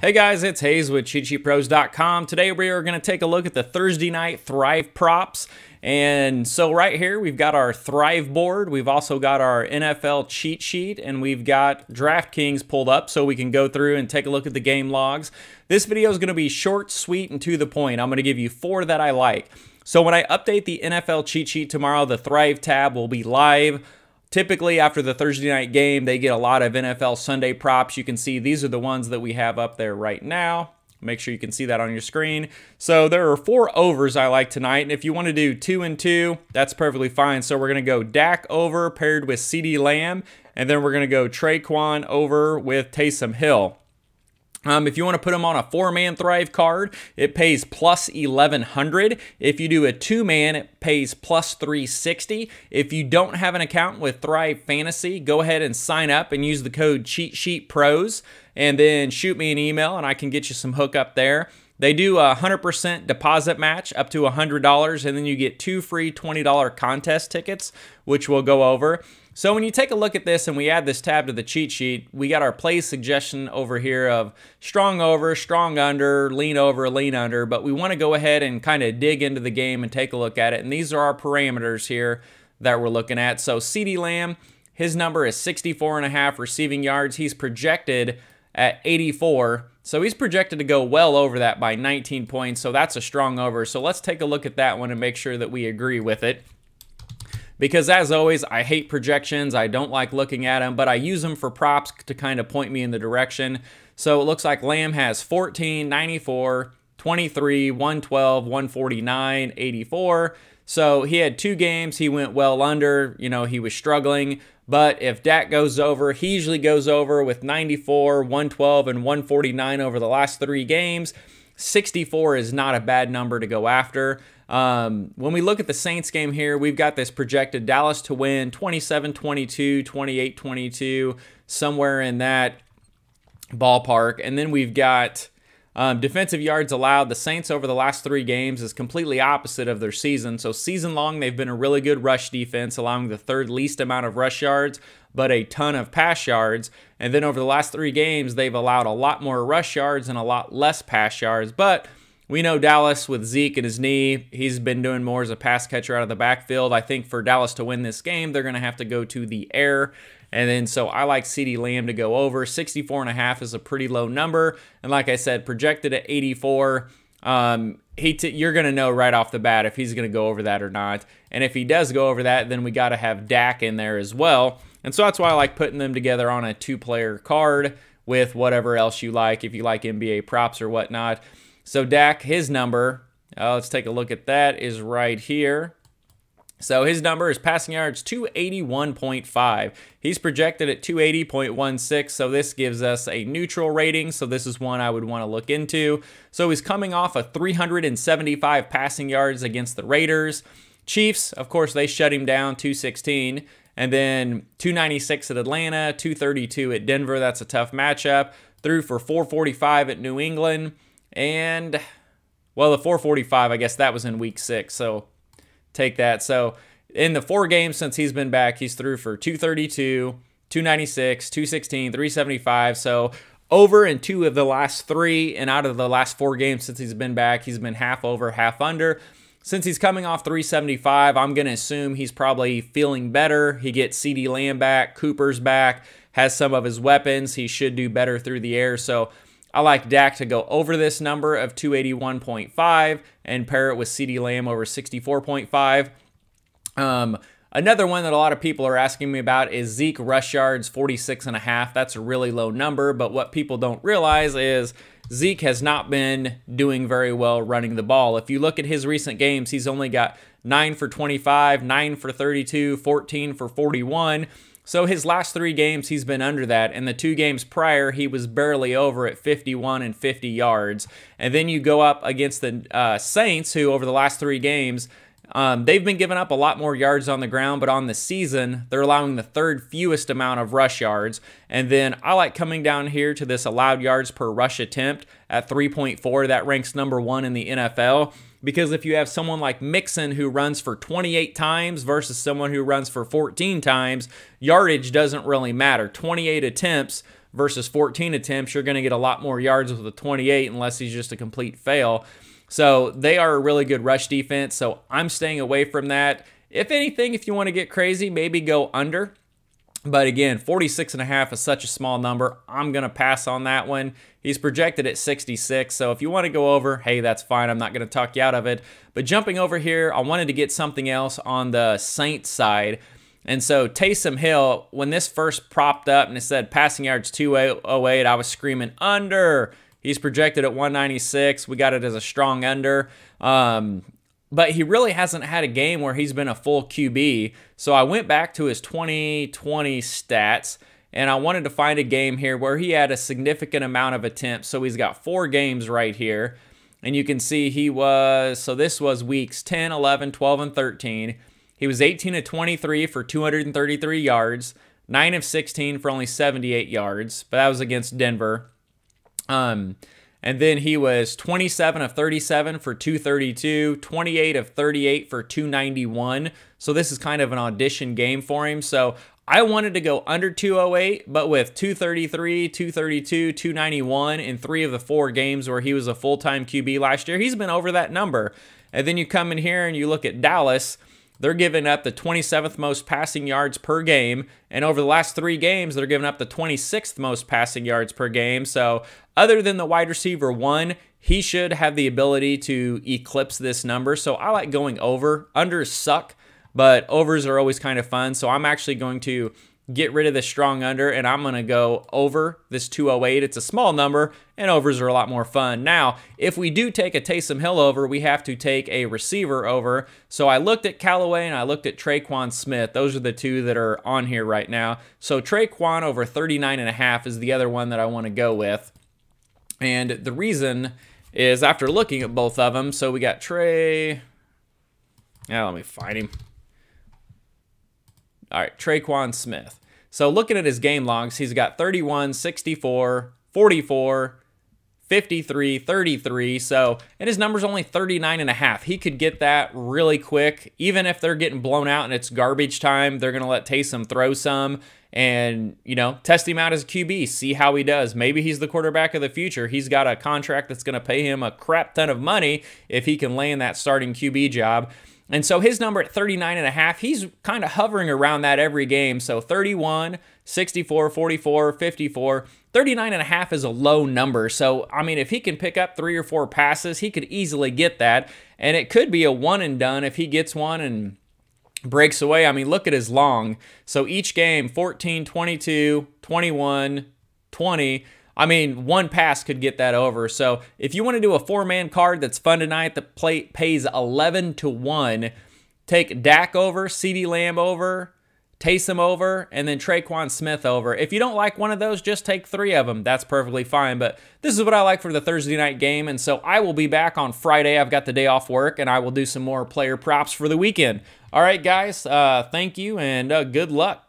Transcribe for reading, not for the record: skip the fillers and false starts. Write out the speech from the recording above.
Hey guys, it's Hayes with CheatSheetPros.com. Today we are going to take a look at the Thursday night Thrive props. And so right here we've got our Thrive board. We've also got our NFL cheat sheet, and we've got DraftKings pulled up so we can go through and take a look at the game logs. This video is going to be short, sweet, and to the point. I'm going to give you 4 that I like. So when I update the NFL cheat sheet tomorrow, the Thrive tab will be live. Typically, after the Thursday night game, they get a lot of NFL Sunday props. You can see these are the ones that we have up there right now. Make sure you can see that on your screen. So there are 4 overs I like tonight, and if you want to do 2 and 2, that's perfectly fine. So we're going to go Dak over paired with CeeDee Lamb, and then we're going to go Traquan over with Taysom Hill. If you want to put them on a 4-man Thrive card, it pays plus 1,100. If you do a 2-man, it pays plus 360. If you don't have an account with Thrive Fantasy, go ahead and sign up and use the code CheatSheetPros, and then shoot me an email and I can get you some hookup there. They do a 100% deposit match up to $100, and then you get 2 free $20 contest tickets, which we'll go over. So when you take a look at this and we add this tab to the cheat sheet, we got our play suggestion over here of strong over, strong under, lean over, lean under, but we want to go ahead and kind of dig into the game and take a look at it. And these are our parameters here that we're looking at. So CeeDee Lamb, his number is 64.5 receiving yards. He's projected at 84. So he's projected to go well over that by 19 points. So that's a strong over. So let's take a look at that one and make sure that we agree with it. Because as always, I hate projections. I don't like looking at them, but I use them for props to kind of point me in the direction. So it looks like Lamb has 14, 94, 23, 112, 149, 84. So he had 2 games. He went well under. You know, he was struggling. But if Dak goes over, he usually goes over with 94, 112, and 149 over the last 3 games. 64 is not a bad number to go after. When we look at the Saints game here, we've got this projected Dallas to win 27-22, 28-22, somewhere in that ballpark. And then we've got defensive yards allowed. The Saints over the last 3 games is completely opposite of their season. So season long, they've been a really good rush defense, allowing the 3rd least amount of rush yards, but a ton of pass yards. And then over the last 3 games, they've allowed a lot more rush yards and a lot less pass yards. But we know Dallas with Zeke and his knee, he's been doing more as a pass catcher out of the backfield. I think for Dallas to win this game, they're going to have to go to the air. And then so I like CeeDee Lamb to go over. 64.5 is a pretty low number. And like I said, projected at 84. You're going to know right off the bat if he's going to go over that or not. And if he does go over that, then we got to have Dak in there as well. And so that's why I like putting them together on a 2-player card with whatever else you like, if you like NBA props or whatnot. So Dak, his number, let's take a look at that, is right here. So his number is passing yards 281.5. He's projected at 280.16, so this gives us a neutral rating, so this is one I would want to look into. So he's coming off of 375 passing yards against the Raiders. Chiefs, of course, they shut him down, 216. And then 296 at Atlanta, 232 at Denver. That's a tough matchup. Threw for 445 at New England. And, well, the 445, I guess that was in week 6, so take that. So in the 4 games since he's been back, he's threw for 232, 296, 216, 375. So over in 2 of the last 3, and out of the last 4 games since he's been back, he's been half over, half under. Since he's coming off 375, I'm going to assume he's probably feeling better. He gets CeeDee Lamb back, Cooper's back, has some of his weapons. He should do better through the air. So I like Dak to go over this number of 281.5 and pair it with CeeDee Lamb over 64.5. Another one that a lot of people are asking me about is Zeke rush yards 46.5. That's a really low number, but what people don't realize is Zeke has not been doing very well running the ball. If you look at his recent games, he's only got 9 for 25, 9 for 32, 14 for 41. So his last 3 games, he's been under that. And the 2 games prior, he was barely over at 51 and 50 yards. And then you go up against the Saints, who over the last 3 games, they've been giving up a lot more yards on the ground, but on the season, they're allowing the 3rd fewest amount of rush yards. And then I like coming down here to this allowed yards per rush attempt at 3.4. That ranks number 1 in the NFL. Because if you have someone like Mixon who runs for 28 times versus someone who runs for 14 times, yardage doesn't really matter. 28 attempts versus 14 attempts, you're going to get a lot more yards with a 28 unless he's just a complete fail. So they are a really good rush defense, so I'm staying away from that. If anything, if you want to get crazy, maybe go under. But again, 46.5 is such a small number. I'm going to pass on that one. He's projected at 66, so if you want to go over, hey, that's fine. I'm not going to talk you out of it. But jumping over here, I wanted to get something else on the Saints side. And so Taysom Hill, when this first propped up and it said passing yards 208, I was screaming under. He's projected at 196. We got it as a strong under. But he really hasn't had a game where he's been a full QB. So I went back to his 2020 stats, and I wanted to find a game here where he had a significant amount of attempts. So he's got 4 games right here. And you can see he was, so this was weeks 10, 11, 12, and 13. He was 18 of 23 for 233 yards, 9 of 16 for only 78 yards. But that was against Denver. And then he was 27 of 37 for 232, 28 of 38 for 291. So this is kind of an audition game for him. So I wanted to go under 208, but with 233, 232, 291 in 3 of the 4 games where he was a full-time QB last year, he's been over that number. And then you come in here and you look at Dallas. They're giving up the 27th most passing yards per game. And over the last 3 games, they're giving up the 26th most passing yards per game. So other than the wide receiver 1, he should have the ability to eclipse this number. So I like going over. Unders suck, but overs are always kind of fun. So I'm actually going to get rid of the strong under, and I'm going to go over this 208. It's a small number, and overs are a lot more fun. Now, if we do take a Taysom Hill over, we have to take a receiver over. So I looked at Callaway, and I looked at Traquan Smith. Those are the 2 that are on here right now. So Traquan over 39.5 is the other one that I want to go with. And the reason is after looking at both of them, so we got Trey. Now let me find him. All right, Traquan Smith. So looking at his game logs, he's got 31, 64, 44, 53, 33. So, and his number's only 39.5. He could get that really quick. Even if they're getting blown out and it's garbage time, they're going to let Taysom throw some and, you know, test him out as a QB, see how he does. Maybe he's the quarterback of the future. He's got a contract that's going to pay him a crap ton of money if he can land that starting QB job. And so his number at 39.5, he's kind of hovering around that every game. So 31, 64, 44, 54, 39.5 is a low number. So, I mean, if he can pick up 3 or 4 passes, he could easily get that. And it could be a one and done if he gets one and breaks away. I mean, look at his long. So each game, 14, 22, 21, 20. I mean, one pass could get that over. So if you want to do a 4-man card that's fun tonight that pays 11-1, take Dak over, CeeDee Lamb over, Taysom over, and then Traquan Smith over. If you don't like one of those, just take 3 of them. That's perfectly fine. But this is what I like for the Thursday night game. And so I will be back on Friday. I've got the day off work, and I will do some more player props for the weekend. All right, guys, thank you, and good luck.